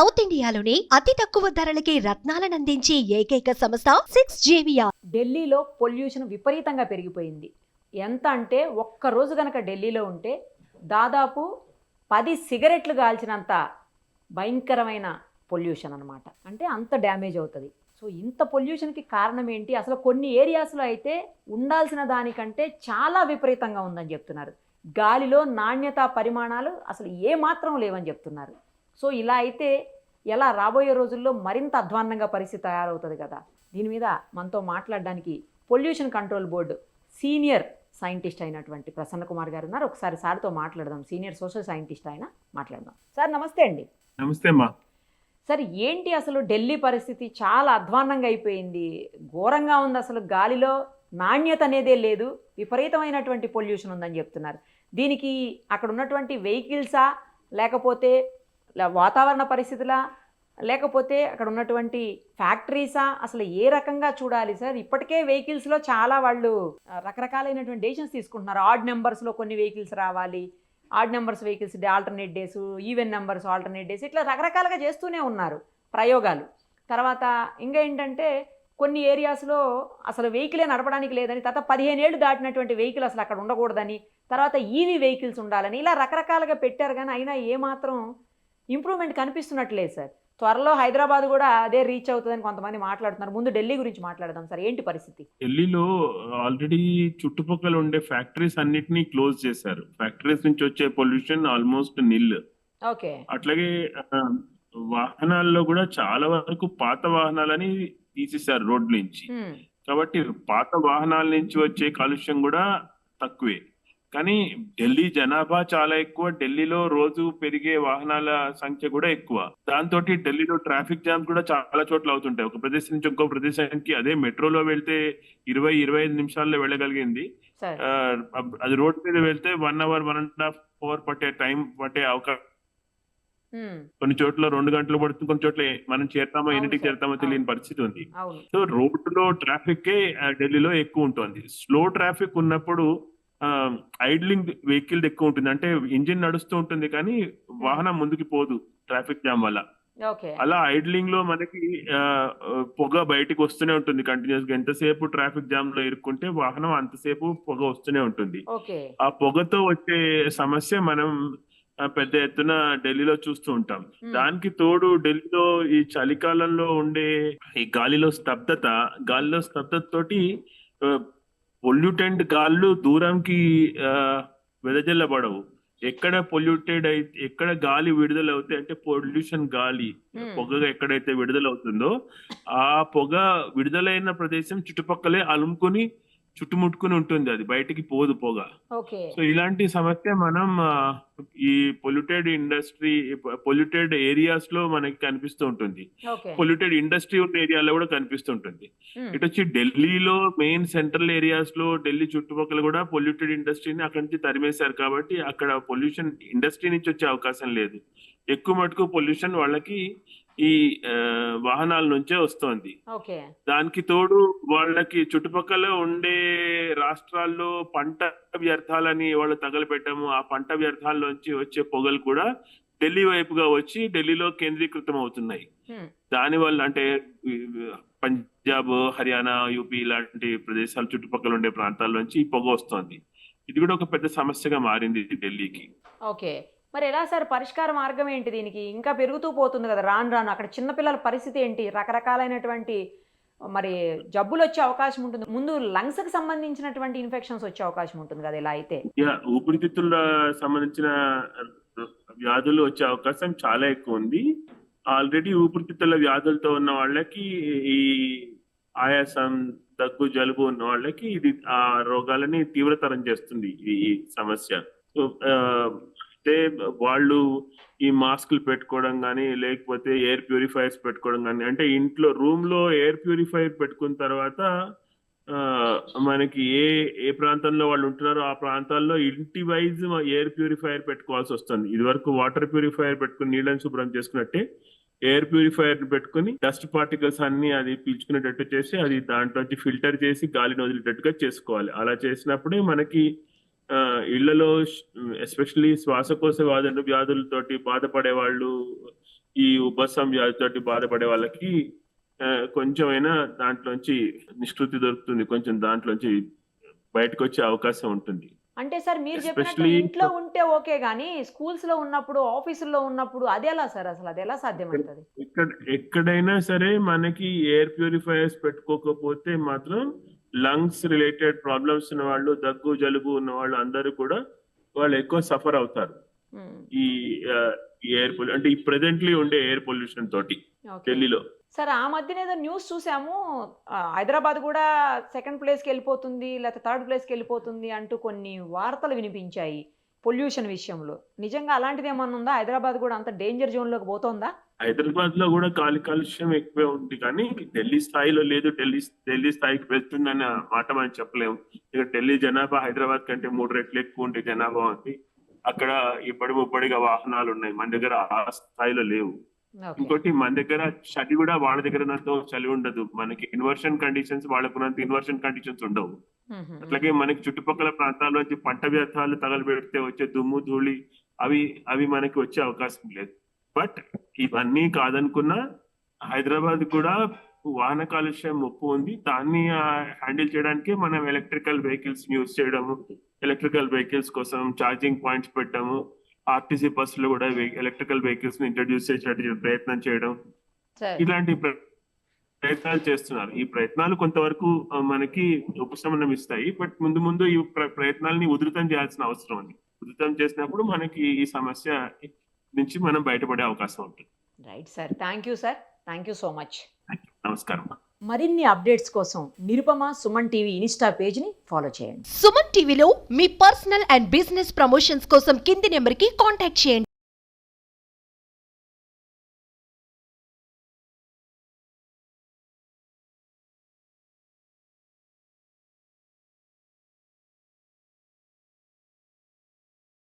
South ఇండియాలోని అతి తక్కువ ధరలకి రత్నాలనందించే ఏకైక సంస్థ 6JVR. ఢిల్లీలో పొల్యూషన్ విపరీతంగా పెరిగిపోయింది. ఎంత అంటే ఒక్కరోజు కనుక ఢిల్లీలో ఉంటే దాదాపు 10 సిగరెట్లు కాల్చినంత భయంకరమైన పొల్యూషన్ అనమాట. అంటే అంత డ్యామేజ్ అవుతుంది. సో ఇంత పొల్యూషన్కి కారణం ఏంటి? అసలు కొన్ని ఏరియాస్లో అయితే ఉండాల్సిన దానికంటే చాలా విపరీతంగా ఉందని చెప్తున్నారు. గాలిలో నాణ్యత పరిమాణాలు అసలు ఏమాత్రం లేవని చెప్తున్నారు. సో ఇలా అయితే ఎలా రాబోయే రోజుల్లో మరింత అధ్వాన్నంగా పరిస్థితి తయారవుతుంది కదా. దీని మీద మనతో మాట్లాడడానికి pollution control board senior scientist అయినటువంటి ప్రసన్న కుమార్ గారు ఉన్నారు. ఒకసారి సార్తో మాట్లాడదాం. సీనియర్ సోషల్ సైంటిస్ట్ ఆయన మాట్లాడదాం. సార్ నమస్తే అండి. నమస్తే అమ్మా. సార్ ఏంటి అసలు ఢిల్లీ పరిస్థితి? చాలా అధ్వాన్నంగా అయిపోయింది, ఘోరంగా ఉంది. అసలు గాలిలో నాణ్యత అనేదే లేదు, విపరీతమైనటువంటి పొల్యూషన్ ఉందని చెప్తున్నారు. దీనికి అక్కడ ఉన్నటువంటి వెహికల్సా, లేకపోతే వాతావరణ పరిస్థితులా, లేకపోతే అక్కడ ఉన్నటువంటి ఫ్యాక్టరీసా, అసలు ఏ రకంగా చూడాలి సార్? ఇప్పటికే వెహికల్స్లో చాలా వాళ్ళు రకరకాలైనటువంటి డెసిషన్స్ తీసుకుంటున్నారు. ఆడ్ నెంబర్స్లో కొన్ని వెహికల్స్ రావాలి, odd numbers vehicles alternate days, even numbers alternate days, ఇట్లా రకరకాలుగా చేస్తూనే ఉన్నారు ప్రయోగాలు. తర్వాత ఇంకా ఏంటంటే కొన్ని ఏరియాస్లో అసలు వెహికలే నడపడానికి లేదని, తర్వాత 15 ఏళ్ళు దాటినటువంటి వెహికల్ అసలు అక్కడ ఉండకూడదని, తర్వాత ఈవీ వెహికల్స్ ఉండాలని, ఇలా రకరకాలుగా పెట్టారు. కానీ అయినా ఏమాత్రం ఇంప్రూవ్మెంట్ కనిపిస్తున్నట్లేదు సార్. త్వరలో హైదరాబాద్ కూడా అదే రీచ్ అవుతుందని కొంతమంది మాట్లాడుతున్నారు. ముందు ఢిల్లీ గురించి మాట్లాడదాం సార్. ఏంటి పరిస్థితి? ఢిల్లీలో ఆల్రెడీ చుట్టుపక్కల ఉండే ఫ్యాక్టరీస్ అన్నిటినీ క్లోజ్ చేశారు. ఫ్యాక్టరీస్ నుంచి వచ్చే పొల్యూషన్ ఆల్మోస్ట్ నిల్. ఓకే. అట్లాగే వాహనాల్లో కూడా చాలా వరకు పాత వాహనాలని తీసేశారు రోడ్ నుంచి. కాబట్టి పాత వాహనాల నుంచి వచ్చే కాలుష్యం కూడా తక్కువే. కానీ ఢిల్లీ జనాభా చాలా ఎక్కువ, ఢిల్లీలో రోజు పెరిగే వాహనాల సంఖ్య కూడా ఎక్కువ. దాంతో ఢిల్లీలో ట్రాఫిక్ జామ్స్ కూడా చాలా చోట్ల అవుతుంటాయి. ఒక ప్రదేశం నుంచి ఇంకో ప్రదేశానికి అదే మెట్రోలో వెళ్తే 20-25 నిమిషాల్లో వెళ్ళగలిగింది, అది రోడ్ మీద వెళ్తే 1 hour 1.5 hour పట్టే అవకాశం. కొన్ని చోట్ల 2 గంటలు పడుతుంది, కొన్ని చోట్ల మనం చేరుతామో ఎన్నింటికి చేరుతామో తెలియని పరిస్థితి ఉంది. సో రోడ్డులో ట్రాఫిక్ ఢిల్లీలో ఎక్కువ ఉంటుంది. స్లో ట్రాఫిక్ ఉన్నప్పుడు ఐడ్లింగ్ వెహికల్ ఎక్కువ ఉంటుంది. అంటే ఇంజిన్ నడుస్తూ ఉంటుంది కానీ వాహనం ముందుకు పోదు ట్రాఫిక్ జామ్ వల్ల. అలా ఐడ్లింగ్ లో మనకి పొగ బయటకు వస్తూనే ఉంటుంది కంటిన్యూస్ గా. ఎంతసేపు ట్రాఫిక్ జామ్ లో ఇరుక్కుంటే వాహనం అంతసేపు పొగ వస్తూనే ఉంటుంది. ఆ పొగతో వచ్చే సమస్య మనం పెద్ద ఎత్తున ఢిల్లీలో చూస్తూ ఉంటాం. దానికి తోడు ఢిల్లీలో ఈ చలికాలంలో ఉండే ఈ గాలిలో స్తబ్దత తోటి పొల్యూటెంట్ గాళ్ళు దూరంకి వెదజల్లబడవు. ఎక్కడ పొల్యూటెడ్ అయితే, ఎక్కడ గాలి విడుదల అవుతాయి అంటే పొల్యూషన్ గాలి పొగగా ఎక్కడైతే విడుదలవుతుందో ఆ పొగ విడుదలైన ప్రదేశం చుట్టుపక్కలే అలుముకుని చుట్టుముట్టుకుని ఉంటుంది, అది బయటికి పోదు పొగ. సో ఇలాంటి సమస్య మనం ఈ పొల్యూటెడ్ ఏరియాస్ లో మనకి కనిపిస్తూ ఉంటుంది. పొల్యూటెడ్ ఇండస్ట్రీ ఉన్న ఏరియాలో కూడా కనిపిస్తుంటుంది. ఇటు వచ్చి ఢిల్లీలో మెయిన్ సెంట్రల్ ఏరియాస్ లో, ఢిల్లీ చుట్టుపక్కల కూడా పొల్యూటెడ్ ఇండస్ట్రీని అక్కడి నుంచి తరిమేశారు. కాబట్టి అక్కడ పొల్యూషన్ ఇండస్ట్రీ నుంచి వచ్చే అవకాశం లేదు. ఎక్కువ మటుకు పొల్యూషన్ వాళ్ళకి ఈ వాహనాల నుంచే వస్తోంది. దానికి తోడు వాళ్ళకి చుట్టుపక్కల ఉండే రాష్ట్రాల్లో పంట వ్యర్థాలని వాళ్ళు తగలపెట్టము. ఆ పంట వ్యర్థాల్లోంచి వచ్చే పొగలు కూడా ఢిల్లీ వైపుగా వచ్చి ఢిల్లీలో కేంద్రీకృతం అవుతున్నాయి. దానివల్ల అంటే పంజాబ్, హర్యానా, యూపీ ఇలాంటి ప్రదేశాల చుట్టుపక్కల ఉండే ప్రాంతాల నుంచి ఈ పొగ వస్తోంది. ఇది కూడా ఒక పెద్ద సమస్యగా మారింది ఢిల్లీకి. ఓకే. మరి ఎలా సార్ పరిష్కార మార్గం ఏంటి దీనికి? ఇంకా పెరుగుతూ పోతుంది కదా రాను రాను. అక్కడ చిన్నపిల్లల పరిస్థితి ఏంటి? రకరకాలైనటువంటి మరి జబ్బులు వచ్చే అవకాశం ఉంటుంది. ముందు లంగ్స్ కి సంబంధించినటువంటి ఇన్ఫెక్షన్స్ వచ్చే అవకాశం ఉంటుంది కదా ఇలా అయితే. ఊపిరితిత్తుల సంబంధించిన వ్యాధులు వచ్చే అవకాశం చాలా ఎక్కువ ఉంది. ఆల్రెడీ ఊపిరితిత్తుల వ్యాధులతో ఉన్న వాళ్ళకి ఈ ఆయాసం, దగ్గు, జలుబు ఉన్న వాళ్ళకి ఇది ఆ రోగాలని తీవ్రతరం చేస్తుంది ఈ సమస్య. సో అంటే వాళ్ళు ఈ మాస్కులు పెట్టుకోవడం కానీ, లేకపోతే ఎయిర్ ప్యూరిఫైర్స్ పెట్టుకోవడం కానీ, అంటే ఇంట్లో రూమ్ లో ఎయిర్ ప్యూరిఫైర్ పెట్టుకున్న తర్వాత మనకి ఏ ప్రాంతంలో వాళ్ళు ఉంటున్నారో ఆ ప్రాంతాల్లో ఇంటి వైజ్ ఎయిర్ ప్యూరిఫైర్ పెట్టుకోవాల్సి వస్తుంది. ఇది వరకు వాటర్ ప్యూరిఫైర్ పెట్టుకుని నీళ్ళని శుభ్రం చేసుకున్నట్టే ఎయిర్ ప్యూరిఫైర్ పెట్టుకుని డస్ట్ పార్టికల్స్ అన్ని అది పీల్చుకునేటట్టు చేసి అది దాంట్లోంచి ఫిల్టర్ చేసి గాలిని వదిలేటట్టుగా చేసుకోవాలి. అలా చేసినప్పుడే మనకి ఇళ్లలో ఎస్పెషల్లీ శ్వాసకోశ వ్యాధులతోటి బాధపడే వాళ్ళు ఈ ఉబ్బసం వ్యాధితోటి బాధపడే వాళ్ళకి కొంచెమైనా దాంట్లోంచి నిష్కృతి దొరుకుతుంది, కొంచెం దాంట్లోంచి బయటకు వచ్చే అవకాశం ఉంటుంది. అంటే సార్ మీరు చెప్పినట్టు ఎస్పెషలీ ఇంట్లో ఉంటే ఓకే కానీ స్కూల్స్ లో ఉన్నప్పుడు ఆఫీసుల్లో ఉన్నప్పుడు అది ఎలా సార్, అసలు అది ఎలా సాధ్యమవుతుంది? ఎక్కడైనా సరే మనకి ఎయిర్ ప్యూరిఫైయర్స్ పెట్టుకోకపోతే మాత్రం లంగ్స్ రిలేటెడ్ ప్రాబ్లమ్స్ ఉన్న వాళ్ళు, దగ్గు జలుబు ఉన్న వాళ్ళు అందరూ కూడా వాళ్ళు ఎక్కువ సఫర్ అవుతారు ఈ ఎయిర్ పొల్యూషన్, అంటే ఈ ప్రెజెంట్లీ ఉండే ఎయిర్ పొల్యూషన్ తోటి ఢిల్లీలో. సార్ ఆ మధ్యన ఏదో న్యూస్ చూసాము, హైదరాబాద్ కూడా సెకండ్ ప్లేస్కి వెళ్ళిపోతుంది లేకపోతే థర్డ్ ప్లేస్కి వెళ్ళిపోతుంది అంటూ కొన్ని వార్తలు వినిపించాయి పొల్యూషన్ విషయంలో. నిజంగా అలాంటిది ఏమన్నా ఉందా? హైదరాబాద్ కూడా అంత డేంజర్ జోన్లోకి పోతుందా? హైదరాబాద్ లో కూడా కాలుష్యం ఎక్కువే ఉంది, కానీ ఢిల్లీ స్థాయిలో లేదు. ఢిల్లీ స్థాయికి వెళ్తుందన్న మాట మనం చెప్పలేము. ఇక ఢిల్లీ జనాభా హైదరాబాద్ కంటే 3 రెట్లు ఎక్కువ ఉండే జనాభా ఉంది. అక్కడ ఇప్పటి ముప్పడిగా వాహనాలు ఉన్నాయి, మన దగ్గర ఆ స్థాయిలో లేవు. ఇంకోటి మన దగ్గర చలి కూడా వాళ్ళ దగ్గర చలి ఉండదు. మనకి ఇన్వర్షన్ కండిషన్స్ వాళ్ళకున్నంత ఇన్వర్షన్ కండిషన్స్ ఉండవు. అట్లాగే మనకి చుట్టుపక్కల ప్రాంతాల్లోంచి పంట వ్యర్థాలు తగలబెడితే వచ్చే దుమ్ము ధూళి అవి మనకి వచ్చే అవకాశం లేదు. బట్ ఇవన్నీ కాదనుకున్నా హైదరాబాద్ కూడా వాహన కాలుష్యం ముప్పు ఉంది. దాన్ని హ్యాండిల్ చేయడానికి మనం ఎలక్ట్రికల్ వెహికల్స్ యూజ్ చేయడము, ఎలక్ట్రికల్ వెహికల్స్ కోసం ఛార్జింగ్ పాయింట్స్ పెట్టాము, ఆర్టీసీ బస్సులో కూడా ఎలక్ట్రికల్ వెహికల్స్ ని ఇంట్రడ్యూస్ చేసేటట్టు ప్రయత్నం చేయడం, ఇలాంటి ప్రయత్నాలు చేస్తున్నారు. ఈ ప్రయత్నాలు కొంతవరకు మనకి ఉపశమనం ఇస్తాయి. బట్ ముందు ముందు ఈ ప్రయత్నాలని ఉధృతం చేయాల్సిన అవసరం ఉంది. ఉధృతం చేసినప్పుడు మనకి ఈ సమస్య నుంచి మనం బయటపడే అవకాశం ఉంటుంది. Right sir, thank you sir, thank you so much. నమస్కారం. మరిన్ని అప్డేట్స్ కోసం నిరుపమ సుమన్ టీవీ ఇన్స్టా పేజ్ని ఫాలో చేయండి. సుమన్ టీవీలో మీ పర్సనల్ అండ్ బిజినెస్ ప్రమోషన్స్ కోసం కింది నెంబర్కి కాంటాక్ట్ చేయండి.